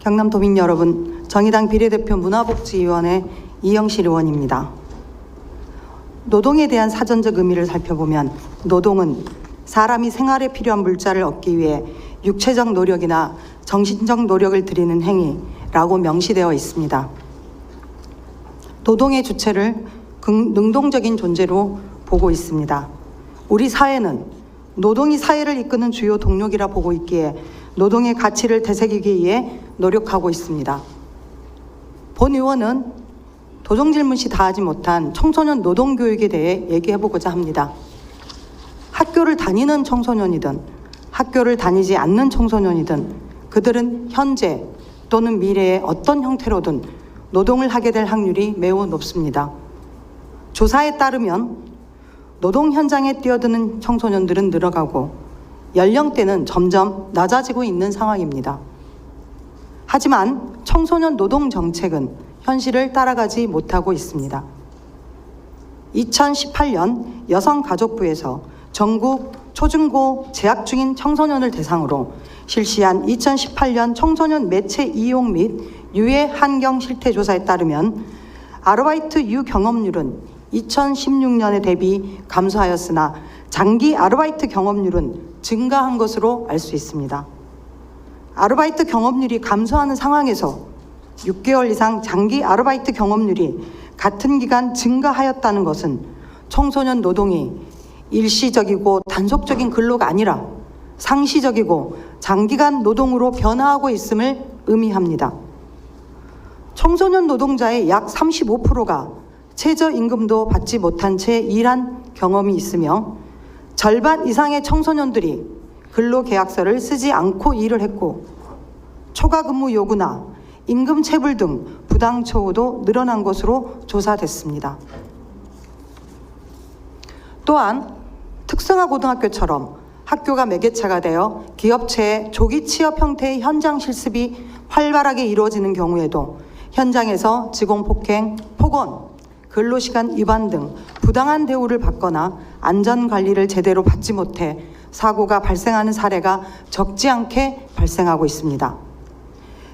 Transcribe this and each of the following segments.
경남도민 여러분, 정의당 비례대표 문화복지위원회 이영실 의원입니다. 노동에 대한 사전적 의미를 살펴보면 노동은 사람이 생활에 필요한 물자를 얻기 위해 육체적 노력이나 정신적 노력을 들이는 행위라고 명시되어 있습니다. 노동의 주체를 능동적인 존재로 보고 있습니다. 우리 사회는 노동이 사회를 이끄는 주요 동력이라 보고 있기에 노동의 가치를 되새기기 위해 노력하고 있습니다. 본 의원은 도정 질문 시 다하지 못한 청소년 노동교육에 대해 얘기해보고자 합니다. 학교를 다니는 청소년이든 학교를 다니지 않는 청소년이든 그들은 현재 또는 미래의 어떤 형태로든 노동을 하게 될 확률이 매우 높습니다. 조사에 따르면 노동 현장에 뛰어드는 청소년들은 늘어가고 연령대는 점점 낮아지고 있는 상황입니다. 하지만 청소년 노동 정책은 현실을 따라가지 못하고 있습니다. 2018년 여성가족부에서 전국 초중고 재학 중인 청소년을 대상으로 실시한 2018년 청소년 매체 이용 및 유해 환경 실태 조사에 따르면 아르바이트 유경험률은 2016년에 대비 감소하였으나 장기 아르바이트 경험률은 증가한 것으로 알 수 있습니다. 아르바이트 경험률이 감소하는 상황에서 6개월 이상 장기 아르바이트 경험률이 같은 기간 증가하였다는 것은 청소년 노동이 일시적이고 단속적인 근로가 아니라 상시적이고 장기간 노동으로 변화하고 있음을 의미합니다. 청소년 노동자의 약 35%가 최저임금도 받지 못한 채 일한 경험이 있으며 절반 이상의 청소년들이 근로계약서를 쓰지 않고 일을 했고 초과 근무 요구나 임금 체불 등 부당 처우도 늘어난 것으로 조사됐습니다. 또한 특성화 고등학교처럼 학교가 매개체가 되어 기업체의 조기 취업 형태의 현장 실습이 활발하게 이루어지는 경우에도 현장에서 직원 폭행, 폭언, 근로시간 위반 등 부당한 대우를 받거나 안전관리를 제대로 받지 못해 사고가 발생하는 사례가 적지 않게 발생하고 있습니다.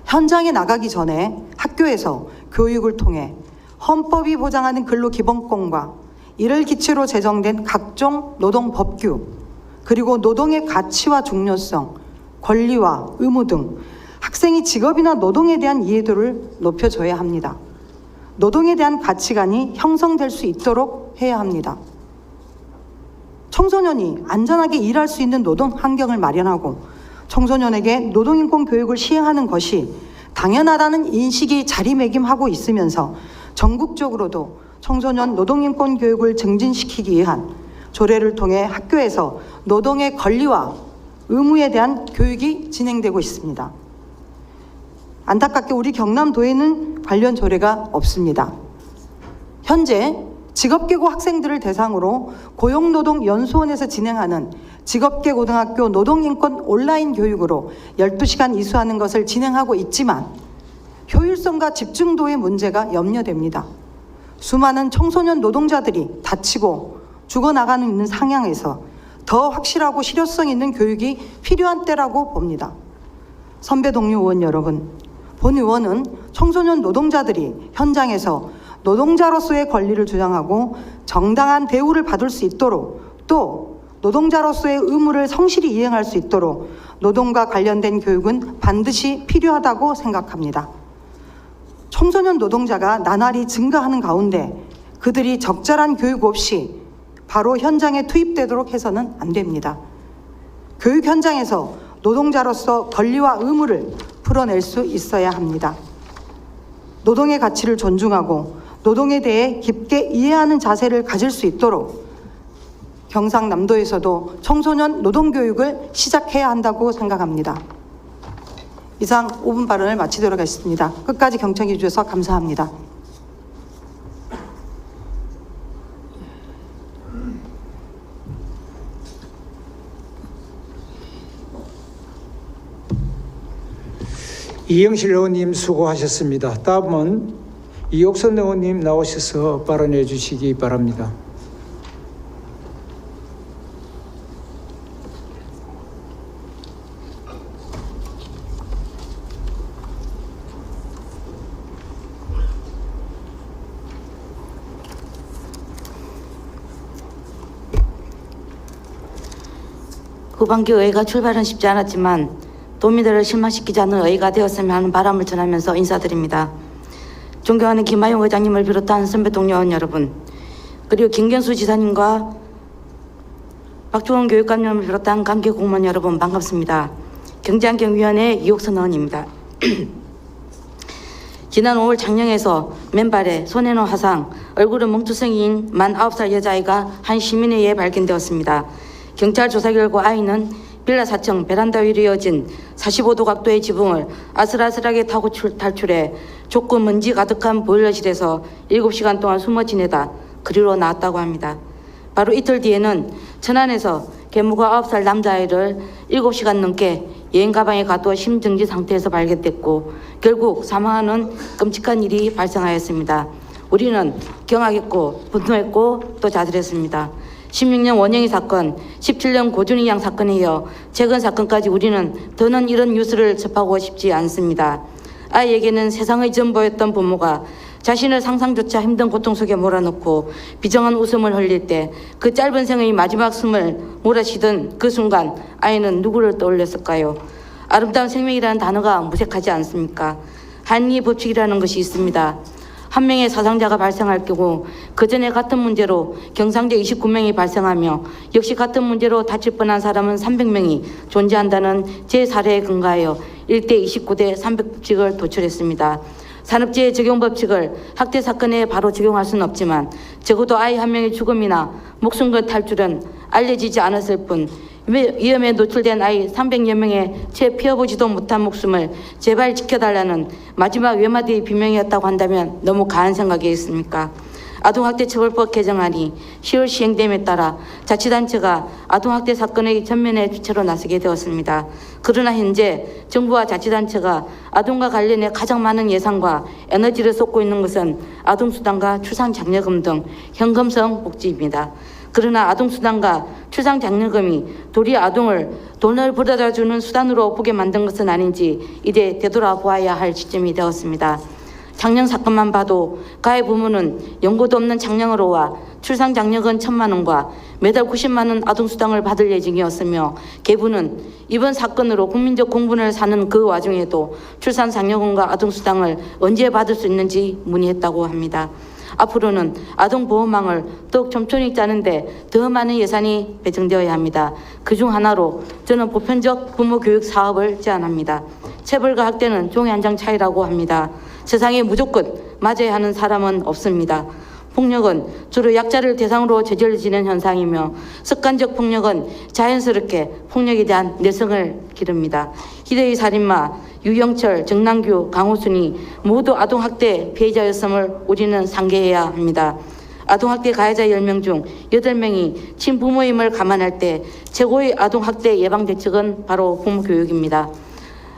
현장에 나가기 전에 학교에서 교육을 통해 헌법이 보장하는 근로기본권과 이를 기초로 제정된 각종 노동법규, 그리고 노동의 가치와 중요성, 권리와 의무 등 학생이 직업이나 노동에 대한 이해도를 높여줘야 합니다. 노동에 대한 가치관이 형성될 수 있도록 해야 합니다. 청소년이 안전하게 일할 수 있는 노동 환경을 마련하고 청소년에게 노동인권 교육을 시행하는 것이 당연하다는 인식이 자리매김하고 있으면서 전국적으로도 청소년 노동인권 교육을 증진시키기 위한 조례를 통해 학교에서 노동의 권리와 의무에 대한 교육이 진행되고 있습니다. 안타깝게 우리 경남도에는 관련 조례가 없습니다. 현재 직업계고 학생들을 대상으로 고용노동연수원에서 진행하는 직업계고등학교 노동인권 온라인 교육으로 12시간 이수하는 것을 진행하고 있지만 효율성과 집중도의 문제가 염려됩니다. 수많은 청소년 노동자들이 다치고 죽어나가는 있는 상황에서 더 확실하고 실효성 있는 교육이 필요한 때라고 봅니다. 선배 동료 의원 여러분, 본 의원은 청소년 노동자들이 현장에서 노동자로서의 권리를 주장하고 정당한 대우를 받을 수 있도록 또 노동자로서의 의무를 성실히 이행할 수 있도록 노동과 관련된 교육은 반드시 필요하다고 생각합니다. 청소년 노동자가 나날이 증가하는 가운데 그들이 적절한 교육 없이 바로 현장에 투입되도록 해서는 안 됩니다. 교육 현장에서 노동자로서 권리와 의무를 풀어낼 수 있어야 합니다. 노동의 가치를 존중하고 노동에 대해 깊게 이해하는 자세를 가질 수 있도록 경상남도에서도 청소년 노동교육을 시작해야 한다고 생각합니다. 이상 5분 발언을 마치도록 하겠습니다. 끝까지 경청해 주셔서 감사합니다. 이영실 의원님 수고하셨습니다. 다음은 이옥선 의원님 나오셔서 발언해 주시기 바랍니다. 후반기 의회가 출발은 쉽지 않았지만 도민들을 실망시키지 않는 의회가 되었으면 하는 바람을 전하면서 인사드립니다. 존경하는 김하용 의장님을 비롯한 선배 동료 의원 여러분, 그리고 김경수 지사님과 박주원 교육감님을 비롯한 관계 공무원 여러분 반갑습니다. 경제환경위원회 이옥선 의원입니다. 지난 5월 장령에서 맨발에 손에는 화상, 얼굴은 멍투성이인 만 9살 여자아이가 한 시민에 의해 발견되었습니다. 경찰 조사 결과 아이는 빌라 4층 베란다 위로 이어진 45도 각도의 지붕을 아슬아슬하게 타고 탈출해 좁고 먼지 가득한 보일러실에서 7시간 동안 숨어 지내다 그리로 나왔다고 합니다. 바로 이틀 뒤에는 천안에서 계모가 9살 남자아이를 7시간 넘게 여행 가방에 가두어 심정지 상태에서 발견됐고 결국 사망하는 끔찍한 일이 발생하였습니다. 우리는 경악했고 분노했고 또 좌절했습니다. 16년 원영이 사건, 17년 고준희 양 사건에 이어 최근 사건까지 우리는 더는 이런 뉴스를 접하고 싶지 않습니다. 아이에게는 세상의 전부였던 부모가 자신을 상상조차 힘든 고통 속에 몰아넣고 비정한 웃음을 흘릴 때 그 짧은 생의 마지막 숨을 몰아쉬던 그 순간 아이는 누구를 떠올렸을까요? 아름다운 생명이라는 단어가 무색하지 않습니까? 한리 법칙이라는 것이 있습니다. 한 명의 사상자가 발생할 경우 그 전에 같은 문제로 경상자 29명이 발생하며 역시 같은 문제로 다칠 뻔한 사람은 300명이 존재한다는 제 사례에 근거하여 1대 29대 300법칙을 도출했습니다. 산업재해 적용 법칙을 학대 사건에 바로 적용할 수는 없지만 적어도 아이 한 명의 죽음이나 목숨과 탈출은 알려지지 않았을 뿐 위험에 노출된 아이 300여 명의 채 피어보지도 못한 목숨을 제발 지켜달라는 마지막 외마디의 비명이었다고 한다면 너무 가한 생각이겠습니까? 아동학대처벌법 개정안이 10월 시행됨에 따라 자치단체가 아동학대 사건의 전면에 주체로 나서게 되었습니다. 그러나 현재 정부와 자치단체가 아동과 관련해 가장 많은 예산과 에너지를 쏟고 있는 것은 아동수당과 출산장려금 등 현금성 복지입니다. 그러나 아동수당과 출산장려금이 도리 아동을 돈을 벌어다 주는 수단으로 보게 만든 것은 아닌지 이제 되돌아보아야 할 시점이 되었습니다. 장령 사건만 봐도 가해 부모는 연고도 없는 장령으로 와 출산장려금 1,000만 원과 매달 90만 원 아동수당을 받을 예정이었으며 계부는 이번 사건으로 국민적 공분을 사는 그 와중에도 출산장려금과 아동수당을 언제 받을 수 있는지 문의했다고 합니다. 앞으로는 아동보호망을 더욱 촘촘히 짜는데 더 많은 예산이 배정되어야 합니다. 그중 하나로 저는 보편적 부모교육 사업을 제안합니다. 체벌과 학대는 종이 한 장 차이라고 합니다. 세상에 무조건 맞아야 하는 사람은 없습니다. 폭력은 주로 약자를 대상으로 저질러지는 현상이며 습관적 폭력은 자연스럽게 폭력에 대한 내성을 기릅니다. 희대의 살인마, 유영철, 정남규, 강호순이 모두 아동학대 피해자였음을 우리는 상기해야 합니다. 아동학대 가해자 10명 중 8명이 친부모임을 감안할 때 최고의 아동학대 예방대책은 바로 부모교육입니다.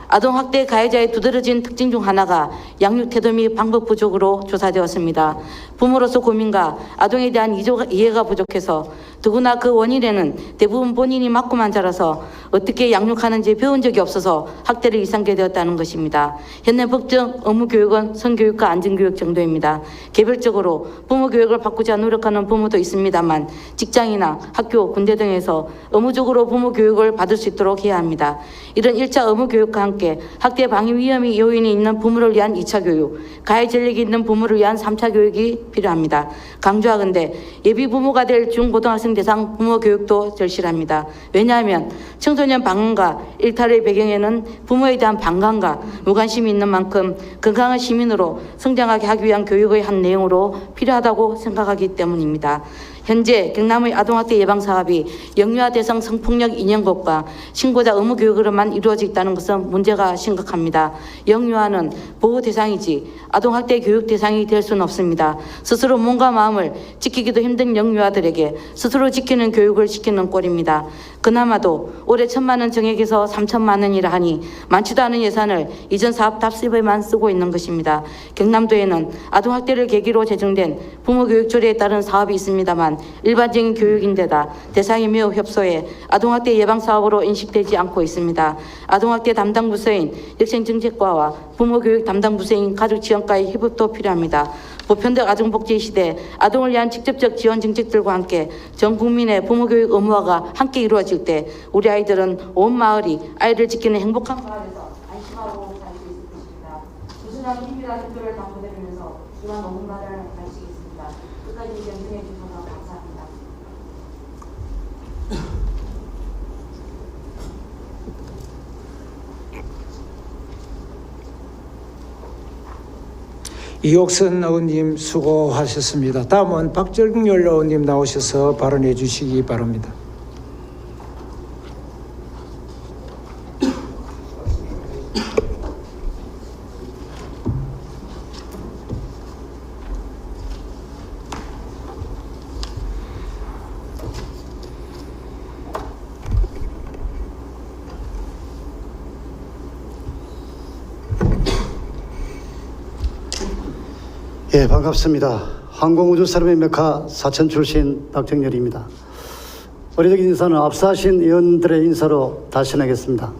아동학대 가해자의 두드러진 특징 중 하나가 양육 태도 및 방법 부족으로 조사되었습니다. 부모로서 고민과 아동에 대한 이해가 부족해서 더구나 그 원인에는 대부분 본인이 맞고만 자라서 어떻게 양육하는지 배운 적이 없어서 학대를 일삼게 되었다는 것입니다. 현행 법정 의무교육은 성교육과 안전교육 정도입니다. 개별적으로 부모교육을 바꾸자 노력하는 부모도 있습니다만 직장이나 학교, 군대 등에서 의무적으로 부모교육을 받을 수 있도록 해야 합니다. 이런 1차 의무교육과 함께 학대 방해 위험이 요인이 있는 부모를 위한 2차 교육, 가해 전력이 있는 부모를 위한 3차 교육이 필요합니다. 강조하건대 예비 부모가 될 중고등학생 대상 부모 교육도 절실합니다. 왜냐하면 청소년 방언과 일탈의 배경에는 부모에 대한 반감과 무관심이 있는 만큼 건강한 시민으로 성장하게 하기 위한 교육의 한 내용으로 필요하다고 생각하기 때문입니다. 현재 경남의 아동학대 예방사업이 영유아 대상 성폭력 인형법과 신고자 의무 교육으로만 이루어져 있다는 것은 문제가 심각합니다. 영유아는 보호 대상이지 아동학대 교육 대상이 될 수는 없습니다. 스스로 몸과 마음을 지키기도 힘든 영유아들에게 스스로 지키는 교육을 시키는 꼴입니다. 그나마도 올해 1,000만 원 정액에서 3,000만 원이라 하니 많지도 않은 예산을 이전 사업 답습에만 쓰고 있는 것입니다. 경남도에는 아동학대를 계기로 제정된 부모교육 조례에 따른 사업이 있습니다만 위한 일반적인 교육인데다 대상이 매우 협소해 아동학대 예방사업으로 인식되지 않고 있습니다. 아동학대 담당 부서인 역생정책과와 부모교육 담당 부서인 가족지원과의 협업도 필요합니다. 보편적 아동복지 시대 아동을 위한 직접적 지원 정책들과 함께 전 국민의 부모교육 의무화가 함께 이루어질 때 우리 아이들은 온 마을이 아이를 지키는 행복한 마을에서 안심하고 살 수 있을 것입니다. 꾸준한 힘이라 대표를 당부드리면서 이만 5분간을 마치겠습니다. 끝까지 연승해 주셔서 감사합니다. 이옥선 의원님 수고하셨습니다. 다음은 박정열 의원님 나오셔서 발언해 주시기 바랍니다. 예, 반갑습니다. 항공우주 산업의 메카 사천 출신 박정열입니다. 어리적인 인사는 앞서하신 의원들의 인사로 다신하겠습니다.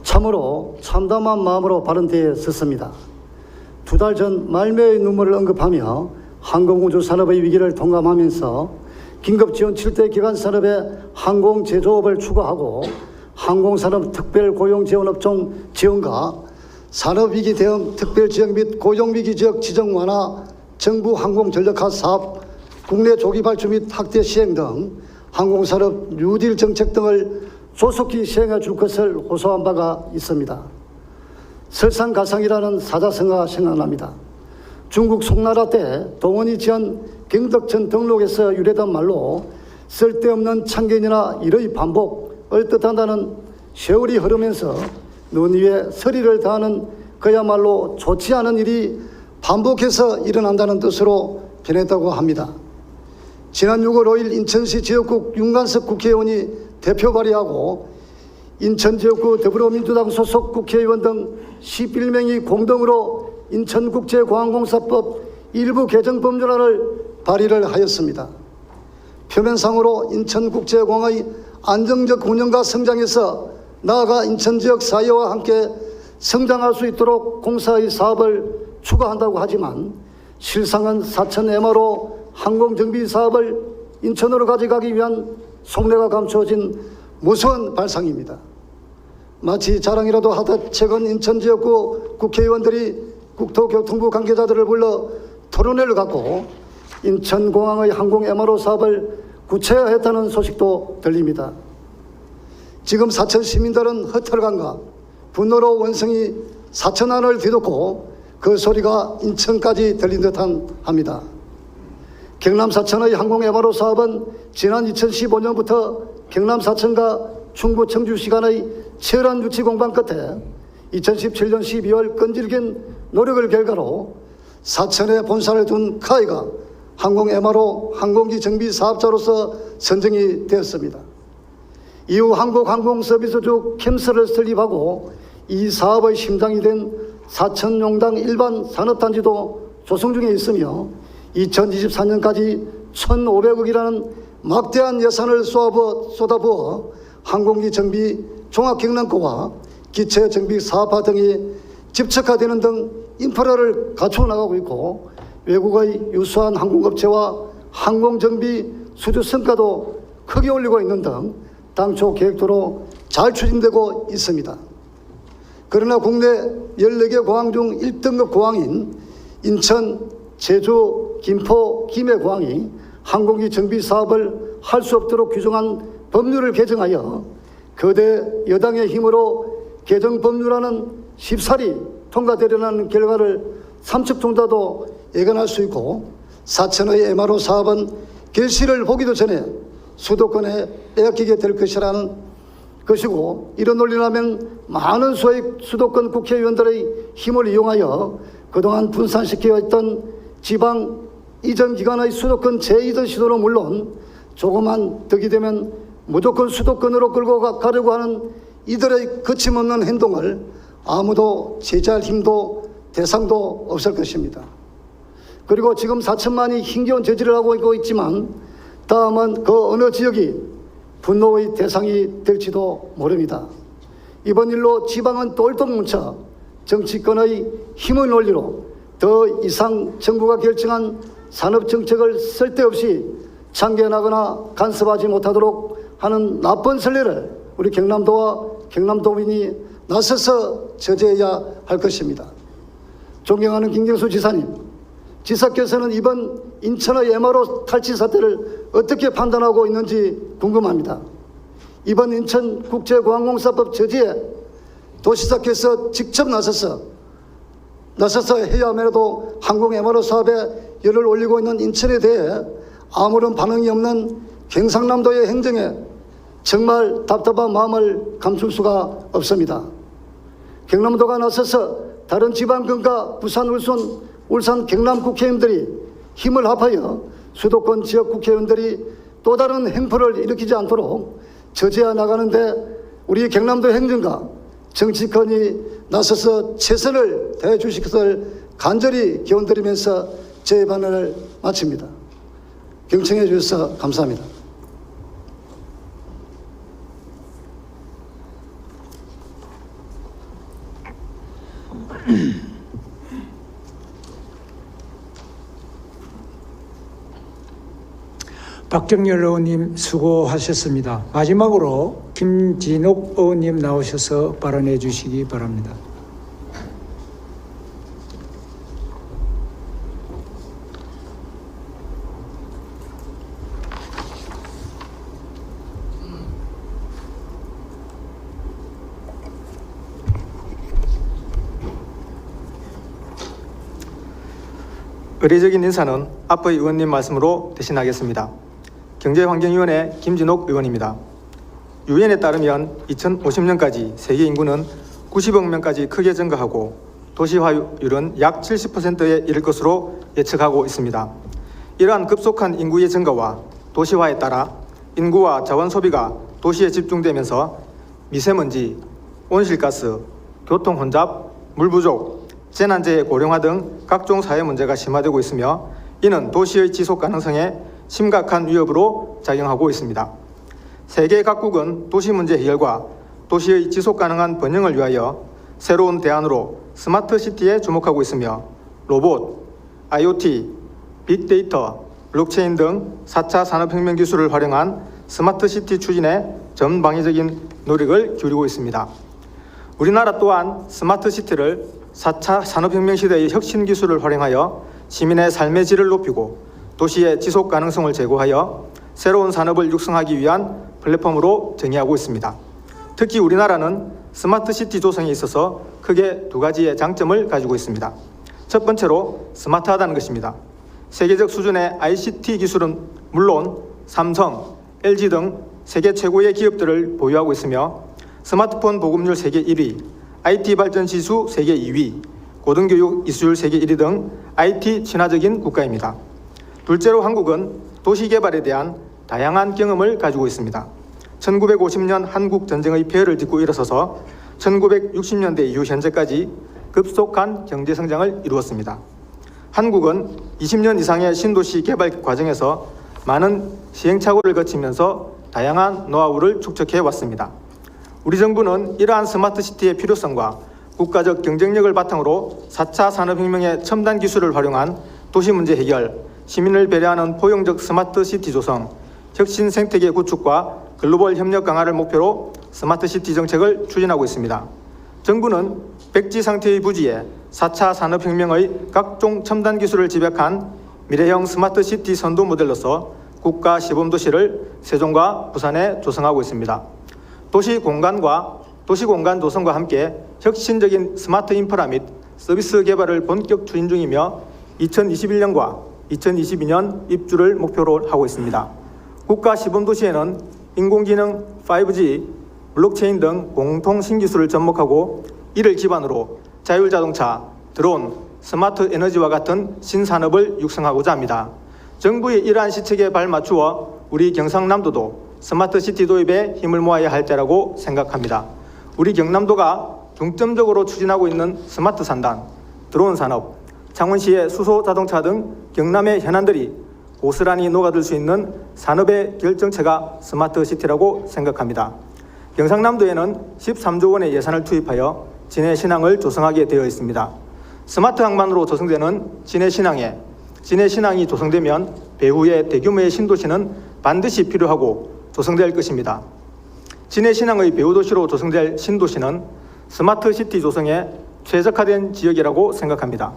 참으로 참담한 마음으로 발언대에 섰습니다. 2달 전 말매의 눈물을 언급하며 항공우주 산업의 위기를 동감하면서 긴급지원 7대 기관산업의 항공제조업을 추가하고 항공산업 특별고용지원업종 지원과 산업위기 대응 특별지역 및 고용위기 지역 지정 완화, 정부 항공전력화 사업, 국내 조기 발주 및 확대 시행 등 항공산업 뉴딜 정책 등을 조속히 시행해 줄 것을 호소한 바가 있습니다. 설상가상이라는 사자성어가 생각납니다. 중국 송나라 때 동원이 지은 경덕천 등록에서 유래된 말로 쓸데없는 참견이나 일의 반복을 뜻한다는 세월이 흐르면서 눈 위에 서리를 다하는 그야말로 좋지 않은 일이 반복해서 일어난다는 뜻으로 변했다고 합니다. 지난 6월 5일 인천시 지역구 윤관석 국회의원이 대표 발의하고 인천지역구 더불어민주당 소속 국회의원 등 11명이 공동으로 인천국제공항공사법 일부 개정 법률안을 발의를 하였습니다. 표면상으로 인천국제공항의 안정적 운영과 성장에서 나아가 인천지역 사회와 함께 성장할 수 있도록 공사의 사업을 추가한다고 하지만 실상은 사천 MRO 항공정비 사업을 인천으로 가져가기 위한 속내가 감추어진 무서운 발상입니다. 마치 자랑이라도 하듯 최근 인천지역구 국회의원들이 국토교통부 관계자들을 불러 토론회를 갖고 인천공항의 항공 MRO 사업을 구체화했다는 소식도 들립니다. 지금 사천 시민들은 허탈감과 분노로 원성이 사천안을 뒤덮고 그 소리가 인천까지 들린 듯한 합니다. 경남 사천의 항공 MRO 사업은 지난 2015년부터 경남 사천과 충북 청주시 간의 치열한 유치 공방 끝에 2017년 12월 끈질긴 노력을 결과로 사천에 본사를 둔 카이가 항공 MRO 항공기 정비 사업자로서 선정이 되었습니다. 이후 한국항공서비스주 캠스를 설립하고 이 사업의 심장이 된 사천용당 일반 산업단지도 조성 중에 있으며 2024년까지 1,500억이라는 막대한 예산을 쏟아부어 항공기 정비 종합경량고와 기체 정비 사업화 등이 집적화되는 등 인프라를 갖추어 나가고 있고 외국의 유수한 항공업체와 항공정비 수주 성과도 크게 올리고 있는 등 당초 계획대로 잘 추진되고 있습니다. 그러나 국내 14개 공항 중 1등급 공항인 인천, 제주, 김포, 김해 공항이 항공기 정비 사업을 할 수 없도록 규정한 법률을 개정하여 거대 여당의 힘으로 개정 법률안은 쉽사리 통과되려는 결과를 삼척동자도 예견할 수 있고 사천의 MRO 사업은 결실을 보기도 전에 수도권에 빼앗기게 될 것이라는 것이고 이런 논리라면 많은 수의 수도권 국회의원들의 힘을 이용하여 그동안 분산시켜 있던 지방 이전 기관의 수도권 재이전 시도는 물론 조금만 득이 되면 무조건 수도권으로 끌고 가려고 하는 이들의 거침없는 행동을 아무도 제재할 힘도 대상도 없을 것입니다. 그리고 지금 4천만이 힘겨운 저지를 하고 있지만 다음은 그 어느 지역이 분노의 대상이 될지도 모릅니다. 이번 일로 지방은 똘똘 뭉쳐 정치권의 힘의 논리로 더 이상 정부가 결정한 산업정책을 쓸데없이 참견하거나 간섭하지 못하도록 하는 나쁜 선례를 우리 경남도와 경남도민이 나서서 저지해야 할 것입니다. 존경하는 김경수 지사님, 지사께서는 이번 인천의 MRO 탈취 사태를 어떻게 판단하고 있는지 궁금합니다. 이번 인천국제공항공사법 저지에 도시사께서 직접 나서서 해야 함에라도 항공 MRO 사업에 열을 올리고 있는 인천에 대해 아무런 반응이 없는 경상남도의 행정에 정말 답답한 마음을 감출 수가 없습니다. 경남도가 나서서 다른 지방권과 부산, 울산, 경남 국회의원들이 힘을 합하여 수도권 지역 국회의원들이 또 다른 행포를 일으키지 않도록 저지해 나가는데 우리 경남도 행정과 정치권이 나서서 최선을 다해 주실 것을 간절히 기원드리면서 제 발언을 마칩니다. 경청해 주셔서 감사합니다. 박정열 의원님 수고하셨습니다. 마지막으로 김진옥 의원님 나오셔서 발언해 주시기 바랍니다. 의례적인 인사는 앞의 의원님 말씀으로 대신하겠습니다. 경제환경위원회 김진옥 의원입니다. 유엔에 따르면 2050년까지 세계 인구는 90억 명까지 크게 증가하고 도시화율은 약 70%에 이를 것으로 예측하고 있습니다. 이러한 급속한 인구의 증가와 도시화에 따라 인구와 자원 소비가 도시에 집중되면서 미세먼지, 온실가스, 교통 혼잡, 물 부족, 재난재해 고령화 등 각종 사회 문제가 심화되고 있으며 이는 도시의 지속 가능성에 심각한 위협으로 작용하고 있습니다. 세계 각국은 도시 문제 해결과 도시의 지속 가능한 번영을 위하여 새로운 대안으로 스마트 시티에 주목하고 있으며 로봇, IoT, 빅데이터, 블록체인 등 4차 산업혁명 기술을 활용한 스마트 시티 추진에 전방위적인 노력을 기울이고 있습니다. 우리나라 또한 스마트 시티를 4차 산업혁명 시대의 혁신 기술을 활용하여 시민의 삶의 질을 높이고 도시의 지속 가능성을 제고하여 새로운 산업을 육성하기 위한 플랫폼으로 정의하고 있습니다. 특히 우리나라는 스마트 시티 조성에 있어서 크게 두 가지의 장점을 가지고 있습니다. 첫 번째로 스마트하다는 것입니다. 세계적 수준의 ICT 기술은 물론 삼성, LG 등 세계 최고의 기업들을 보유하고 있으며 스마트폰 보급률 세계 1위, IT 발전 지수 세계 2위, 고등교육 이수율 세계 1위 등 IT 친화적인 국가입니다. 둘째로 한국은 도시개발에 대한 다양한 경험을 가지고 있습니다. 1950년 한국 전쟁의 폐해를 딛고 일어서서 1960년대 이후 현재까지 급속한 경제성장을 이루었습니다. 한국은 20년 이상의 신도시 개발 과정에서 많은 시행착오를 거치면서 다양한 노하우를 축적해 왔습니다. 우리 정부는 이러한 스마트 시티의 필요성과 국가적 경쟁력을 바탕으로 4차 산업혁명의 첨단 기술을 활용한 도시 문제 해결, 시민을 배려하는 포용적 스마트 시티 조성, 혁신 생태계 구축과 글로벌 협력 강화를 목표로 스마트 시티 정책을 추진하고 있습니다. 정부는 백지 상태의 부지에 4차 산업혁명의 각종 첨단 기술을 집약한 미래형 스마트 시티 선도 모델로서 국가 시범도시를 세종과 부산에 조성하고 있습니다. 도시공간 조성과 함께 혁신적인 스마트 인프라 및 서비스 개발을 본격 추진 중이며 2021년과 2022년 입주를 목표로 하고 있습니다. 국가 시범도시에는 인공지능, 5G, 블록체인 등 공통 신기술을 접목하고 이를 기반으로 자율자동차, 드론, 스마트 에너지와 같은 신산업을 육성하고자 합니다. 정부의 이러한 시책에 발맞추어 우리 경상남도도 스마트 시티 도입에 힘을 모아야 할 때라고 생각합니다. 우리 경남도가 중점적으로 추진하고 있는 스마트 산단, 드론 산업, 창원시의 수소 자동차 등 경남의 현안들이 고스란히 녹아들 수 있는 산업의 결정체가 스마트시티라고 생각합니다. 경상남도에는 13조 원의 예산을 투입하여 진해신항을 조성하게 되어 있습니다. 스마트 항만으로 조성되는 진해신항이 조성되면 배후에 대규모의 신도시는 반드시 필요하고 조성될 것입니다. 진해신항의 배후도시로 조성될 신도시는 스마트시티 조성에 최적화된 지역이라고 생각합니다.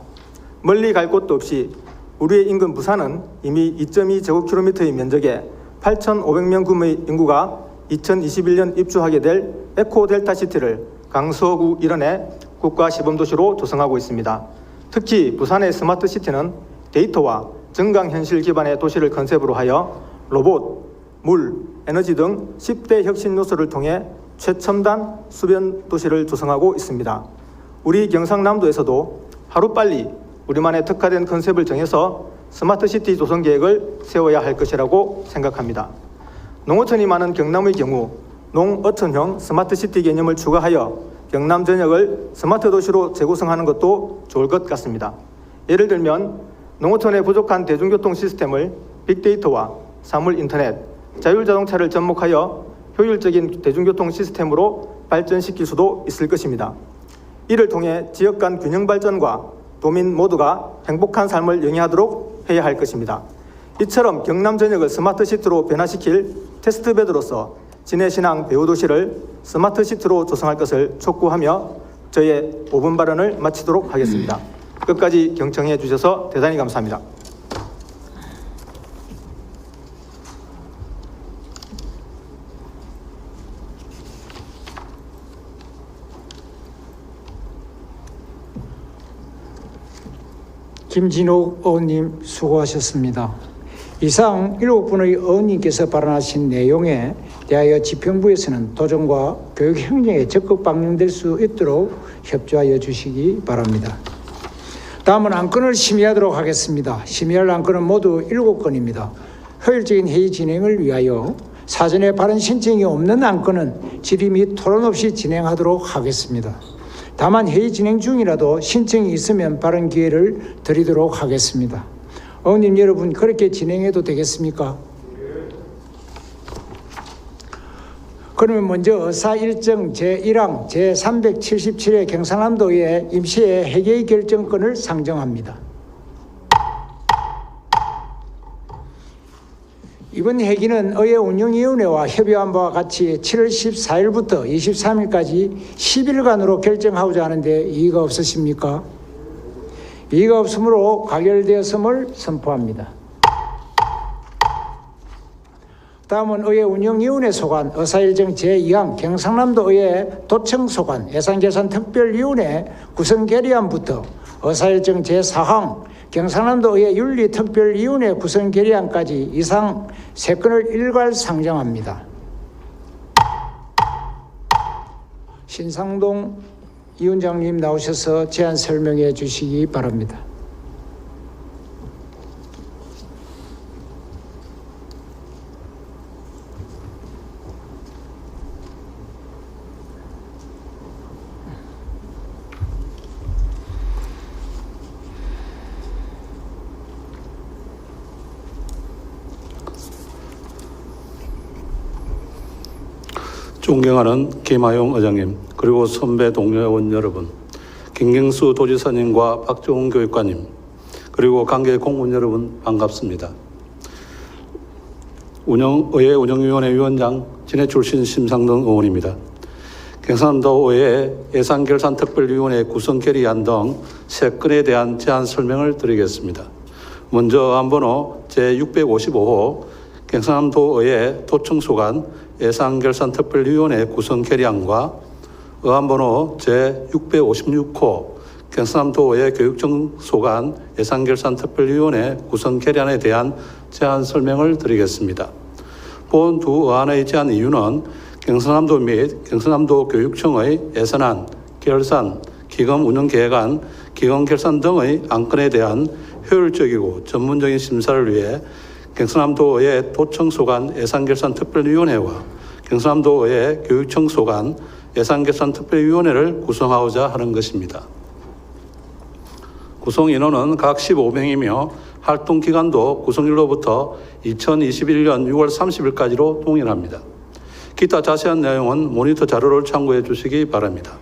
멀리 갈 곳도 없이 우리의 인근 부산은 이미 2.2제곱킬로미터의 면적에 8,500명 규모의 인구가 2021년 입주하게 될 에코델타시티를 강서구 일원에 국가시범도시로 조성하고 있습니다. 특히 부산의 스마트시티는 데이터와 증강현실 기반의 도시를 컨셉으로 하여 로봇, 물, 에너지 등 10대 혁신 요소를 통해 최첨단 수변 도시를 조성하고 있습니다. 우리 경상남도에서도 하루빨리 우리만의 특화된 컨셉을 정해서 스마트시티 조성 계획을 세워야 할 것이라고 생각합니다. 농어촌이 많은 경남의 경우 농어촌형 스마트시티 개념을 추가하여 경남 전역을 스마트 도시로 재구성하는 것도 좋을 것 같습니다. 예를 들면 농어촌의 부족한 대중교통 시스템을 빅데이터와 사물 인터넷, 자율자동차를 접목하여 효율적인 대중교통 시스템으로 발전시킬 수도 있을 것입니다. 이를 통해 지역 간 균형 발전과 도민 모두가 행복한 삶을 영위하도록 해야 할 것입니다. 이처럼 경남 전역을 스마트시티로 변화시킬 테스트베드로서 진해신항 배후도시를 스마트시티로 조성할 것을 촉구하며 저의 5분 발언을 마치도록 하겠습니다. 끝까지 경청해 주셔서 대단히 감사합니다. 김진욱 의원님 수고하셨습니다. 이상 7분의 의원님께서 발언하신 내용에 대하여 지평부에서는 도정과 교육 행정에 적극 반영될 수 있도록 협조하여 주시기 바랍니다. 다음은 안건을 심의하도록 하겠습니다. 심의할 안건은 모두 7건입니다. 효율적인 회의 진행을 위하여 사전에 발언 신청이 없는 안건은 질의 및 토론 없이 진행하도록 하겠습니다. 다만 회의 진행 중이라도 신청이 있으면 발언 기회를 드리도록 하겠습니다. 의원님 여러분, 그렇게 진행해도 되겠습니까? 그러면 먼저 의사 일정 제1항 제377회 경상남도의 임시회 회계 결정권을 상정합니다. 이번 회기는 의회 운영위원회와 협의한 바와 같이 7월 14일부터 23일까지 10일간으로 결정하고자 하는데 이의가 없으십니까? 이의가 없으므로 가결되었음을 선포합니다. 다음은 의회 운영위원회 소관 의사일정 제2항 경상남도 의회 도청 소관 예산결산특별위원회 구성 결의안부터 의사일정 제4항 경상남도 의회 윤리특별위원회 구성 결의안까지 이상 3건을 일괄 상정합니다. 신상동 위원장님 나오셔서 제안 설명해 주시기 바랍니다. 존경하는 김하용 의장님, 그리고 선배 동료 의원 여러분, 김경수 도지사님과 박종훈 교육관님, 그리고 관계 공무원 여러분 반갑습니다. 의회 운영위원회 위원장 진해 출신 심상동 의원입니다. 경상남도 의회 예산결산특별위원회 구성 결의안 등 3건에 대한 제안 설명을 드리겠습니다. 먼저 안번호 제655호 경상남도 의회 도청소관 예산결산특별위원회 구성 결의안과 의안번호 제656호 경상남도 의회 교육청 소관 예산결산특별위원회 구성 결의안에 대한 제안 설명을 드리겠습니다. 본 두 의안의 제안 이유는 경상남도 및 경상남도 교육청의 예산안, 결산, 기금 운영 계획안, 기금 결산 등의 안건에 대한 효율적이고 전문적인 심사를 위해 경상남도의회 도청소관 예산결산특별위원회와 경상남도의회 교육청소관 예산결산특별위원회를 구성하고자 하는 것입니다. 구성 인원은 각 15명이며 활동 기간도 구성일로부터 2021년 6월 30일까지로 동일합니다. 기타 자세한 내용은 모니터 자료를 참고해 주시기 바랍니다.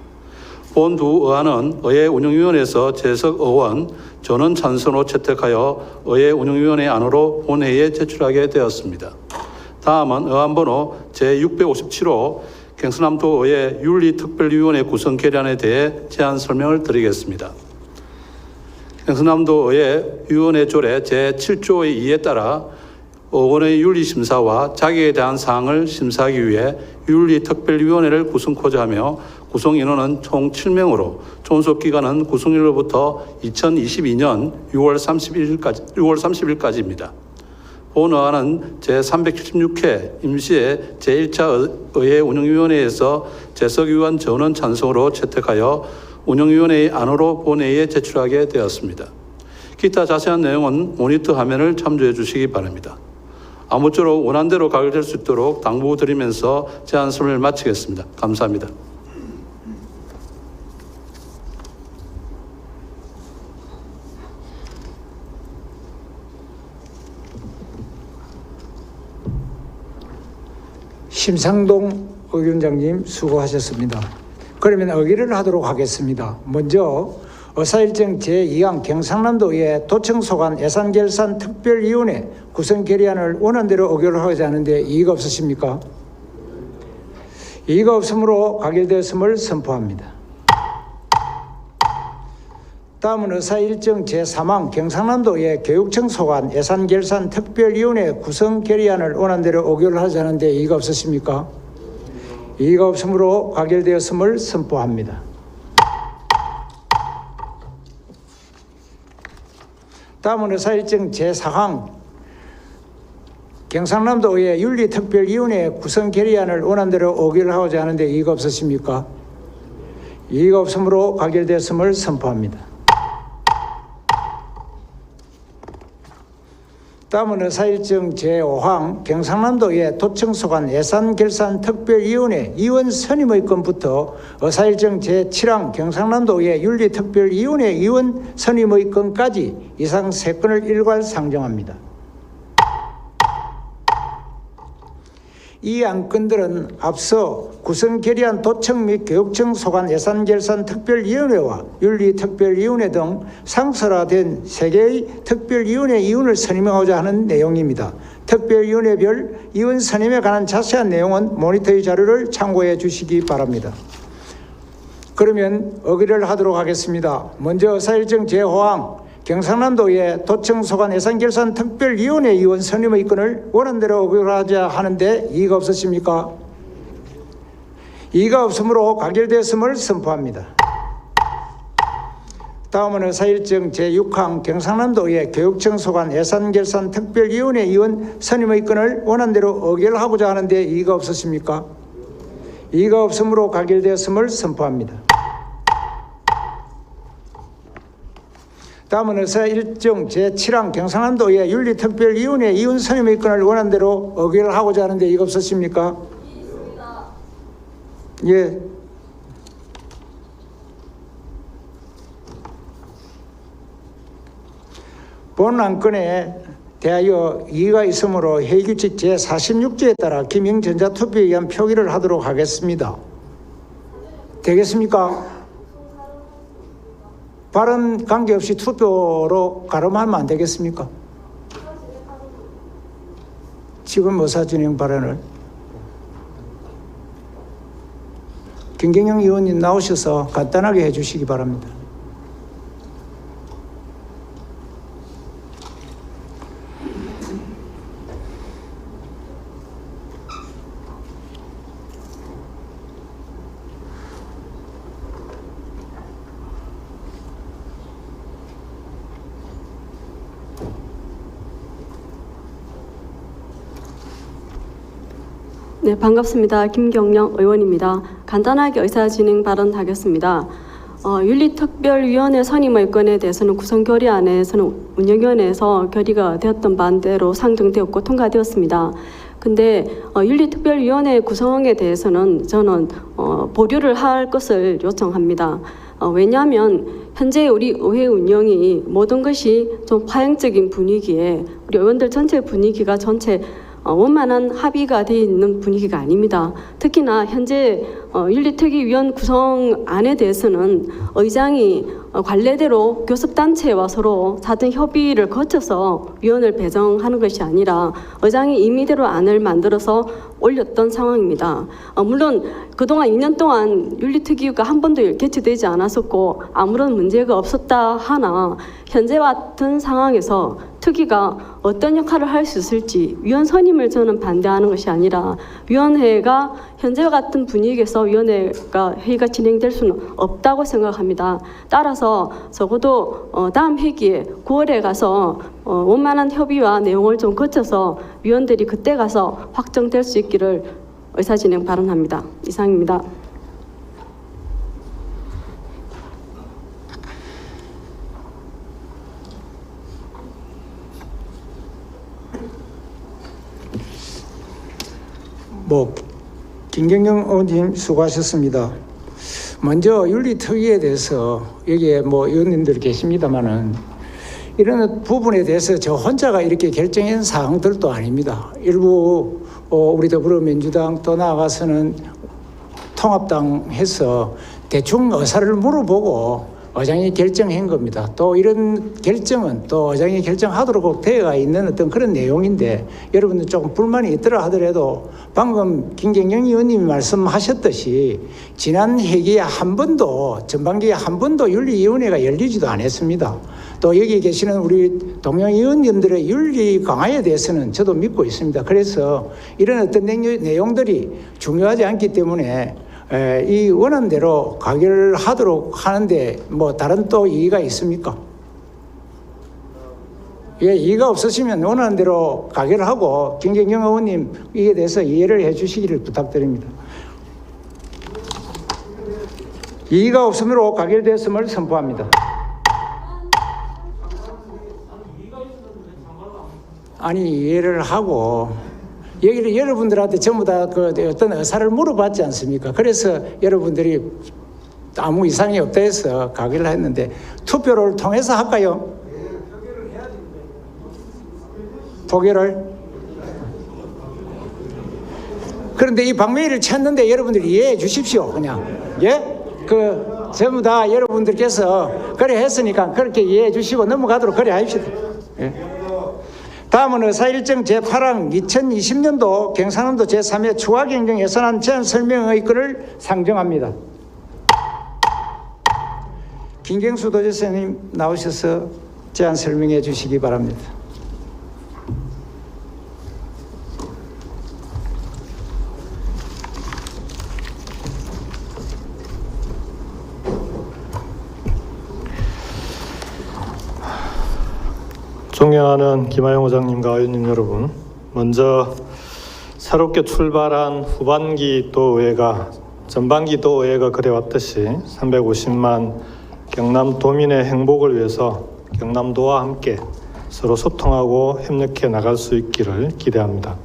본 두 의안은 의회운영위원회에서 재석 의원 전원 찬성으로 채택하여 의회운영위원회 안으로 본회의에 제출하게 되었습니다. 다음은 의안번호 제657호 경상남도의회 윤리특별위원회 구성 결의안에 대해 제안 설명을 드리겠습니다. 경상남도의회 위원회 조례 제7조의 2에 따라 의원의 윤리심사와 자격에 대한 사항을 심사하기 위해 윤리특별위원회를 구성코자 하며 구성인원은 총 7명으로 존속기간은 구성일로부터 2022년 6월 30일까지입니다. 본 의안은 제376회 임시의 제1차 의회운영위원회에서 재석 의원 전원 찬성으로 채택하여 운영위원회의 안으로 본회의에 제출하게 되었습니다. 기타 자세한 내용은 모니터 화면을 참조해 주시기 바랍니다. 아무쪼록 원안대로 가결될 수 있도록 당부드리면서 제안 설명을 마치겠습니다. 감사합니다. 심상동 의원장님 수고하셨습니다. 그러면 의결을 하도록 하겠습니다. 먼저 의사일정 제2항 경상남도의회 도청소관 예산결산 특별위원회 구성 결의안을 원안대로 의결하고자 하는데 이의가 없으십니까? 이의가 없으므로 가결되었음을 선포합니다. 다음은 의사일정 제3항 경상남도의회 교육청소관 예산결산 특별위원회 구성 결의안을 원안대로 의결하자 하는데 이의가 없으십니까? 이의가 없으므로 가결되었음을 선포합니다. 다음은 의사일정 제4항 경상남도의회 윤리특별위원회 구성 결의안을 원안대로 의결하고자 하는데 이의가 없으십니까? 이의가 없으므로 가결되었음을 선포합니다. 다음은 의사일정 제5항 경상남도의회 도청소관 예산결산 특별위원회 위원 선임의 건부터 의사일정 제7항 경상남도의회 윤리특별위원회 위원 선임의 건까지 이상 3건을 일괄 상정합니다. 이 안건들은 앞서 구성 결의안 도청 및 교육청 소관 예산결산 특별위원회와 윤리특별위원회 등 상설화된 3개의 특별위원회 위원을 선임하고자 하는 내용입니다. 특별위원회별 위원 선임에 관한 자세한 내용은 모니터의 자료를 참고해 주시기 바랍니다. 그러면 의결을 하도록 하겠습니다. 먼저 의사일정 제5항 경상남도의 도청소관 예산결산 특별위원회 위원 선임의 건을 원안대로 의결하자 하는데 이의가 없으십니까? 이의가 없으므로 가결되었음을 선포합니다. 다음은 의사일정 제6항 경상남도의 교육청소관 예산결산 특별위원회 위원 선임의 건을 원안대로 의결하고자 하는데 이의가 없으십니까? 이의가 없으므로 가결되었음을 선포합니다. 다음은 의사일정 제7항 경상남도의 윤리특별위원회 위원 선임의 건을 원안대로 의결하고자 하는데 이의가 없으십니까? 예. 본 안건에 대하여 이의가 있으므로 회의규칙 제46조에 따라 기명 전자투표에 의한 표기를 하도록 하겠습니다. 되겠습니까? 발언 관계없이 투표로 가름하면 안 되겠습니까? 지금 의사진행 발언을 김경영 의원님 나오셔서 간단하게 해주시기 바랍니다. 네, 반갑습니다. 김경영 의원입니다. 간단하게 의사진행 발언하겠습니다. 윤리특별위원회 선임의 건에 대해서는 구성 결의안에서는 운영위원회에서 결의가 되었던 바대로 상정되었고 통과되었습니다. 근데 윤리특별위원회 구성에 대해서는 저는 보류를 할 것을 요청합니다. 왜냐하면 현재 우리 의회 운영이 모든 것이 좀 파행적인 분위기에 우리 의원들 전체 분위기가 전체 원만한 합의가 되어 있는 분위기가 아닙니다. 특히나 현재 윤리특위위원 구성안에 대해서는 의장이 관례대로 교섭단체와 서로 사전 협의를 거쳐서 위원을 배정하는 것이 아니라 의장이 임의대로 안을 만들어서 올렸던 상황입니다. 물론 그동안 2년 동안 윤리특위가 한 번도 개최되지 않았었고 아무런 문제가 없었다 하나 현재와 같은 상황에서 특위가 어떤 역할을 할 수 있을지 위원 선임을 저는 반대하는 것이 아니라 위원회가 현재와 같은 분위기에서 위원회가 회의가 진행될 수는 없다고 생각합니다. 따라서 적어도 다음 회기에 9월에 가서 원만한 협의와 내용을 좀 거쳐서 위원들이 그때 가서 확정될 수 있기를 의사진행 발언합니다. 이상입니다. 김경영 의원님 수고하셨습니다. 먼저 윤리특위에 대해서 여기에 의원님들 계십니다만은 이런 부분에 대해서 저 혼자가 이렇게 결정한 사항들도 아닙니다. 일부 우리 더불어민주당 또 나아가서는 통합당에서 대충 의사를 물어보고 의장이 결정한 겁니다. 또 이런 결정은 또 의장이 결정하도록 되어 있는 어떤 그런 내용인데 여러분들 조금 불만이 있더라 하더라도 방금 김경영 의원님이 말씀하셨듯이 지난 회기에 한 번도 전반기에 한 번도 윤리위원회가 열리지도 않았습니다. 또 여기 계시는 우리 동료 의원님들의 윤리 강화에 대해서는 저도 믿고 있습니다. 그래서 이런 어떤 내용들이 중요하지 않기 때문에 이 원안대로 가결하도록 하는데 다른 또 이의가 있습니까? 예, 이의가 없으시면 원안대로 가결하고 김경영 의원님 이에 대해서 이해를 해 주시기를 부탁드립니다. 이의가 없으므로 가결되었음을 선포합니다. 아니, 이해를 하고 여기를 여러분들한테 전부 다 어떤 의사를 물어봤지 않습니까? 그래서 여러분들이 아무 이상이 없다 해서 가결을 했는데 투표를 통해서 할까요? 포결을? 그런데 이 방매일을 찾는데 여러분들이 이해해 주십시오. 그냥 전부 다 여러분들께서 그래 했으니까 그렇게 이해해 주시고 넘어가도록 그래 하십시오. 다음은 의사일정 제8항 2020년도 경상남도 제3회 추가경정 예산안 제안 설명의 건을 상정합니다. 김경수 도지사님 나오셔서 제안 설명해 주시기 바랍니다. 존경하는 김하영 의장님과 의원님 여러분, 먼저 새롭게 출발한 후반기 도의회가 전반기 도의회가 그래왔듯이 350만 경남도민의 행복을 위해서 경남도와 함께 서로 소통하고 협력해 나갈 수 있기를 기대합니다.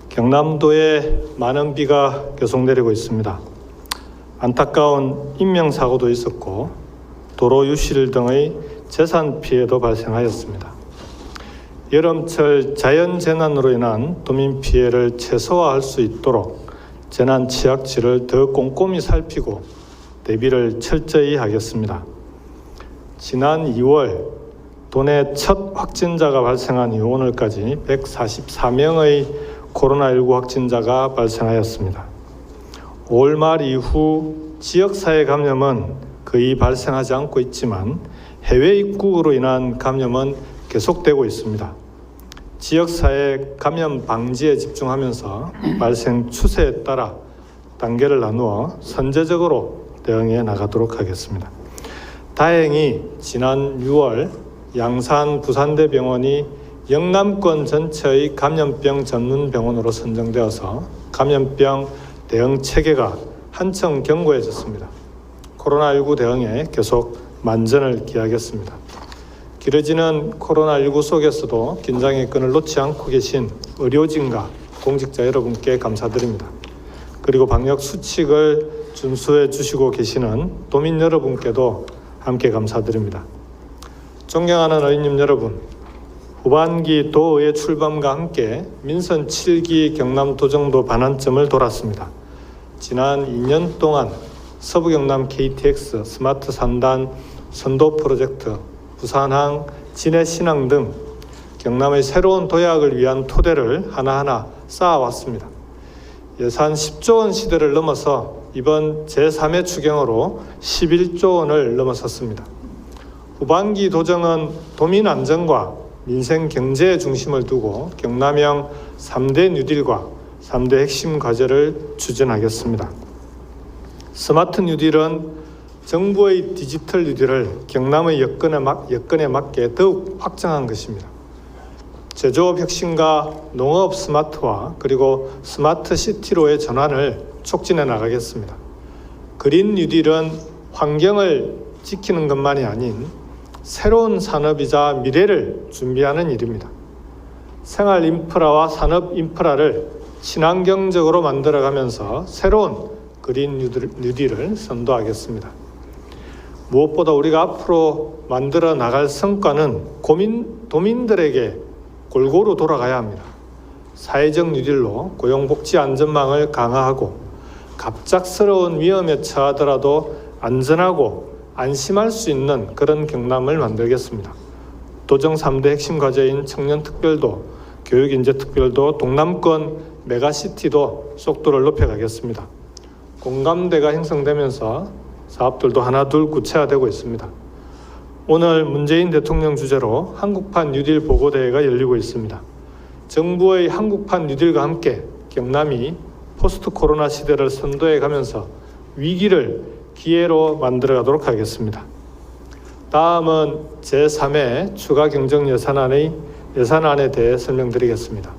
경남도에 많은 비가 계속 내리고 있습니다. 안타까운 인명사고도 있었고 도로 유실 등의 재산 피해도 발생하였습니다. 여름철 자연재난으로 인한 도민 피해를 최소화할 수 있도록 재난 취약지를 더 꼼꼼히 살피고 대비를 철저히 하겠습니다. 지난 2월 도내 첫 확진자가 발생한 이후 오늘까지 144명의 코로나19 확진자가 발생하였습니다. 5월 말 이후 지역사회 감염은 거의 발생하지 않고 있지만 해외 입국으로 인한 감염은 계속되고 있습니다. 지역사회 감염 방지에 집중하면서 발생 추세에 따라 단계를 나누어 선제적으로 대응해 나가도록 하겠습니다. 다행히 지난 6월 양산 부산대병원이 영남권 전체의 감염병 전문 병원으로 선정되어서 감염병 대응 체계가 한층 견고해졌습니다. 코로나19 대응에 계속 만전을 기하겠습니다. 길어지는 코로나19 속에서도 긴장의 끈을 놓지 않고 계신 의료진과 공직자 여러분께 감사드립니다. 그리고 방역 수칙을 준수해 주시고 계시는 도민 여러분께도 함께 감사드립니다. 존경하는 의원님 여러분, 후반기 도의회 출범과 함께 민선 7기 경남 도정도 반환점을 돌았습니다. 지난 2년 동안 서부 경남 KTX 스마트 산단 선도 프로젝트, 부산항 진해 신항 등 경남의 새로운 도약을 위한 토대를 하나하나 쌓아왔습니다. 예산 10조 원 시대를 넘어서 이번 제3회 추경으로 11조 원을 넘어섰습니다. 후반기 도정은 도민 안전과 민생 경제의 중심을 두고 경남형 3대 뉴딜과 3대 핵심 과제를 추진하겠습니다. 스마트 뉴딜은 정부의 디지털 뉴딜을 경남의 여건에 맞게 더욱 확장한 것입니다. 제조업 혁신과 농업 스마트화 그리고 스마트 시티로의 전환을 촉진해 나가겠습니다. 그린 뉴딜은 환경을 지키는 것만이 아닌 새로운 산업이자 미래를 준비하는 일입니다. 생활 인프라와 산업 인프라를 친환경적으로 만들어가면서 새로운 그린 뉴딜을 선도하겠습니다. 무엇보다 우리가 앞으로 만들어 나갈 성과는 도민들에게 골고루 돌아가야 합니다. 사회적 뉴딜로 고용복지 안전망을 강화하고 갑작스러운 위험에 처하더라도 안전하고 안심할 수 있는 그런 경남을 만들겠습니다. 도정 3대 핵심 과제인 청년특별도, 교육인재특별도, 동남권 메가시티도 속도를 높여가겠습니다. 공감대가 형성되면서 사업들도 하나둘 구체화되고 있습니다. 오늘 문재인 대통령 주재로 한국판 뉴딜 보고대회가 열리고 있습니다. 정부의 한국판 뉴딜과 함께 경남이 포스트 코로나 시대를 선도해 가면서 위기를 기회로 만들어 가도록 하겠습니다. 다음은 제3회 추가 경정 예산안에 대해 설명드리겠습니다.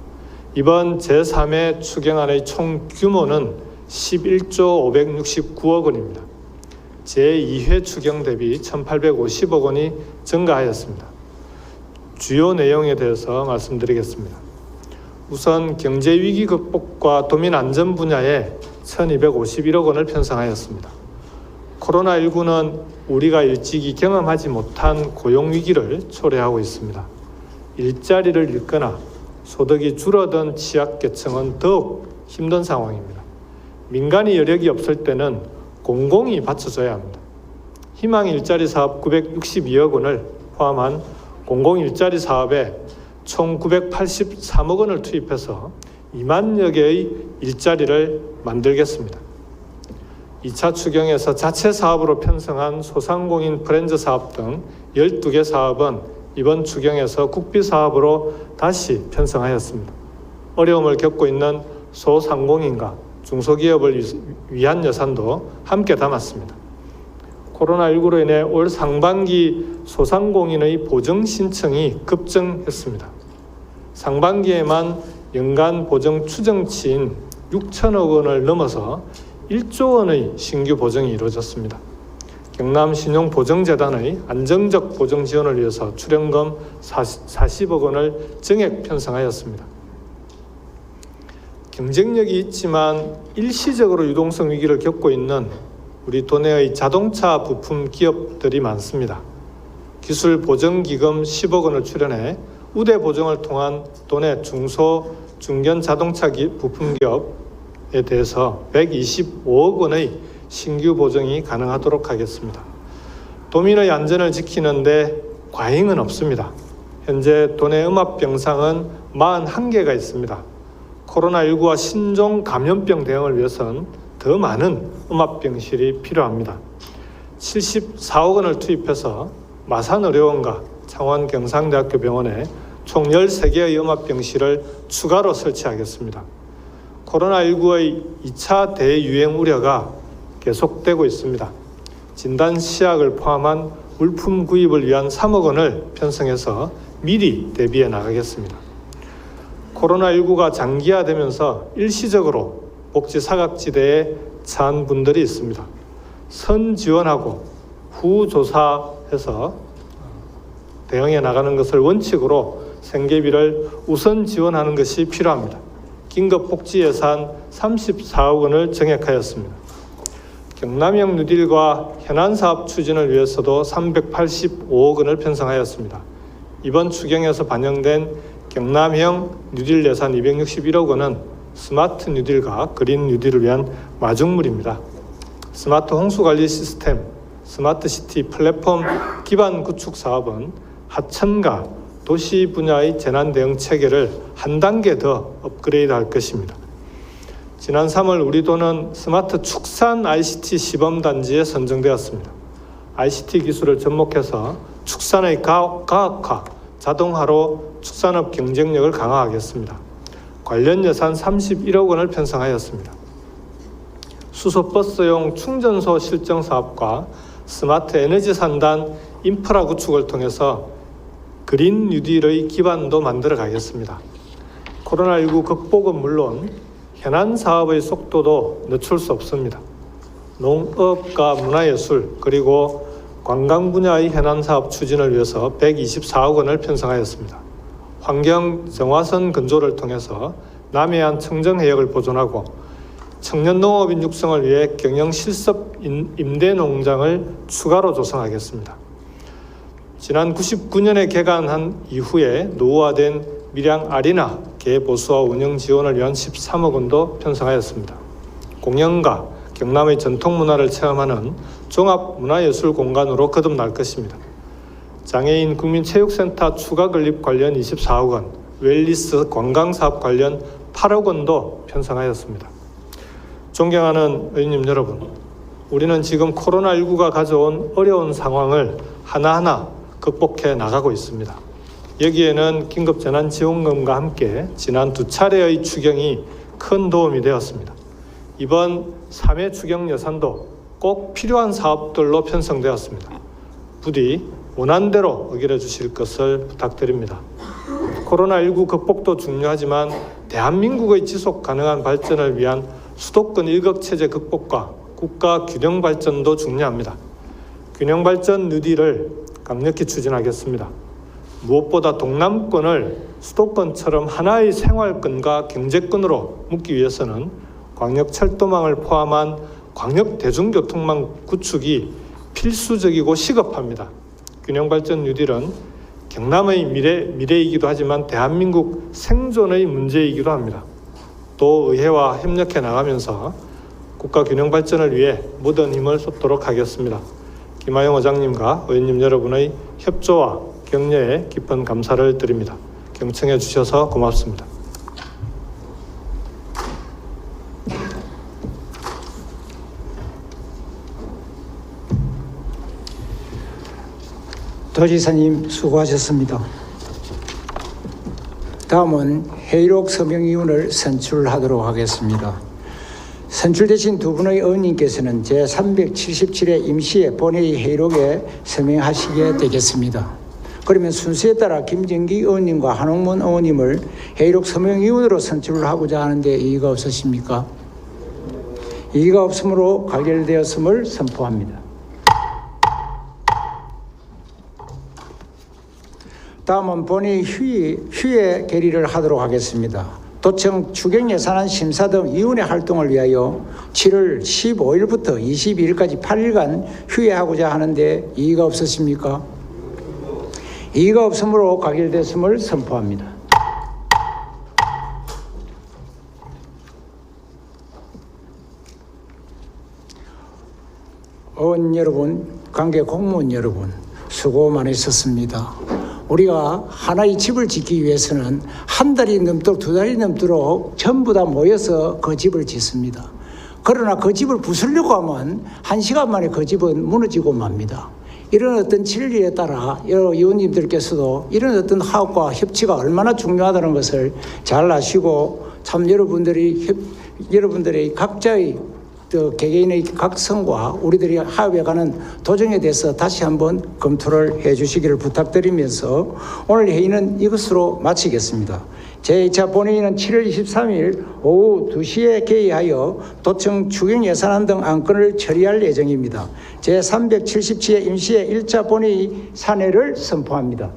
이번 제3회 추경안의 총 규모는 11조 569억 원입니다. 제2회 추경 대비 1,850억 원이 증가하였습니다. 주요 내용에 대해서 말씀드리겠습니다. 우선 경제위기 극복과 도민 안전 분야에 1,251억 원을 편성하였습니다. 코로나19는 우리가 일찍이 경험하지 못한 고용위기를 초래하고 있습니다. 일자리를 잃거나 소득이 줄어든 취약계층은 더욱 힘든 상황입니다. 민간이 여력이 없을 때는 공공이 받쳐줘야 합니다. 희망 일자리 사업 962억 원을 포함한 공공 일자리 사업에 총 983억 원을 투입해서 2만여 개의 일자리를 만들겠습니다. 2차 추경에서 자체 사업으로 편성한 소상공인 브랜드 사업 등 12개 사업은 이번 추경에서 국비 사업으로 다시 편성하였습니다. 어려움을 겪고 있는 소상공인과 중소기업을 위한 예산도 함께 담았습니다. 코로나19로 인해 올 상반기 소상공인의 보증 신청이 급증했습니다. 상반기에만 연간 보증 추정치인 6천억 원을 넘어서 1조 원의 신규 보증이 이루어졌습니다. 경남신용보증재단의 안정적 보증 지원을 위해서 출연금 40억 원을 증액 편성하였습니다. 경쟁력이 있지만 일시적으로 유동성 위기를 겪고 있는 우리 도내의 자동차 부품 기업들이 많습니다. 기술보증기금 10억 원을 출연해 우대 보증을 통한 도내 중소, 중견 자동차 부품 기업에 대해서 125억 원의 신규 보증이 가능하도록 하겠습니다. 도민의 안전을 지키는데 과잉은 없습니다. 현재 도내 음압병상은 41개가 있습니다. 코로나19와 신종 감염병 대응을 위해서는 더 많은 음압병실이 필요합니다. 74억 원을 투입해서 마산의료원과 창원 경상대학교 병원에 총 13개의 음압병실을 추가로 설치하겠습니다. 코로나19의 2차 대유행 우려가 계속되고 있습니다. 진단시약을 포함한 물품 구입을 위한 3억 원을 편성해서 미리 대비해 나가겠습니다. 코로나19가 장기화되면서 일시적으로 복지 사각지대에 처한 분들이 있습니다. 선 지원하고 후 조사해서 대응해 나가는 것을 원칙으로 생계비를 우선 지원하는 것이 필요합니다. 긴급복지 예산 34억 원을 증액하였습니다. 경남형 뉴딜과 현안사업 추진을 위해서도 385억 원을 편성하였습니다. 이번 추경에서 반영된 경남형 뉴딜 예산 261억 원은 스마트 뉴딜과 그린 뉴딜을 위한 마중물입니다. 스마트 홍수관리 시스템, 스마트 시티 플랫폼 기반 구축 사업은 하천과 도시 분야의 재난 대응 체계를 한 단계 더 업그레이드할 것입니다. 지난 3월 우리도는 스마트 축산 ICT 시범단지에 선정되었습니다. ICT 기술을 접목해서 축산의 과학화, 자동화로 축산업 경쟁력을 강화하겠습니다. 관련 예산 31억 원을 편성하였습니다. 수소버스용 충전소 실정 사업과 스마트 에너지 산단 인프라 구축을 통해서 그린 뉴딜의 기반도 만들어 가겠습니다. 코로나19 극복은 물론 현안 사업의 속도도 늦출 수 없습니다. 농업과 문화예술 그리고 관광 분야의 현안 사업 추진을 위해서 124억 원을 편성하였습니다. 환경 정화선 건조를 통해서 남해안 청정해역을 보존하고 청년 농업인 육성을 위해 경영 실습 임대 농장을 추가로 조성하겠습니다. 지난 99년에 개관한 이후에 노후화된 밀양 아리나 개보수와 운영 지원을 위한 13억 원도 편성하였습니다. 공연가, 경남의 전통 문화를 체험하는 종합 문화예술 공간으로 거듭날 것입니다. 장애인 국민체육센터 추가 건립 관련 24억 원, 웰리스 관광사업 관련 8억 원도 편성하였습니다. 존경하는 의원님 여러분, 우리는 지금 코로나19가 가져온 어려운 상황을 하나하나 극복해 나가고 있습니다. 여기에는 긴급재난지원금과 함께 지난 2차례의 추경이 큰 도움이 되었습니다. 이번 3회 추경 예산도 꼭 필요한 사업들로 편성되었습니다. 부디 원안대로 의결해 주실 것을 부탁드립니다. 코로나19 극복도 중요하지만 대한민국의 지속 가능한 발전을 위한 수도권 일극체제 극복과 국가 균형 발전도 중요합니다. 균형 발전 뉴딜을 강력히 추진하겠습니다. 무엇보다 동남권을 수도권처럼 하나의 생활권과 경제권으로 묶기 위해서는 광역철도망을 포함한 광역대중교통망 구축이 필수적이고 시급합니다. 균형발전 뉴딜은 경남의 미래이기도 하지만 대한민국 생존의 문제이기도 합니다. 또 의회와 협력해 나가면서 국가 균형 발전을 위해 모든 힘을 쏟도록 하겠습니다. 김하영 의장님과 의원님 여러분의 협조와 격려에 깊은 감사를 드립니다. 경청해 주셔서 고맙습니다. 도지사님 수고하셨습니다. 다음은 회의록 서명위원을 선출하도록 하겠습니다. 선출되신 두 분의 의원님께서는 제377회 임시회 본회의 회의록에 서명하시게 되겠습니다. 그러면 순서에 따라 김정기 의원님과 한홍문 의원님을 회의록 서명위원으로 선출을 하고자 하는데 이의가 없으십니까? 이의가 없으므로 가결되었음을 선포합니다. 다음은 본회의 휴회 결의를 하도록 하겠습니다. 도청 추경예산안 심사 등 위원회 활동을 위하여 7월 15일부터 22일까지 8일간 휴회하고자 하는데 이의가 없으십니까? 이의가 없으므로 가결됐음을 선포합니다. 의원 여러분, 관계 공무원 여러분, 수고 많으셨습니다. 우리가 하나의 집을 짓기 위해서는 한 달이 넘도록 두 달이 넘도록 전부 다 모여서 그 집을 짓습니다. 그러나 그 집을 부수려고 하면 1시간 만에 그 집은 무너지고 맙니다. 이런 어떤 진리에 따라 여러 의원님들께서도 이런 어떤 화합과 협치가 얼마나 중요하다는 것을 잘 아시고 참 여러분들의 각자의 개개인의 각성과 우리들이 화합해가는 도정에 대해서 다시 한번 검토를 해주시기를 부탁드리면서 오늘 회의는 이것으로 마치겠습니다. 제2차 본회의는 7월 23일 오후 2시에 개의하여 도청 추경예산안 등 안건을 처리할 예정입니다. 제377회 임시회 1차 본회의 산회를 선포합니다.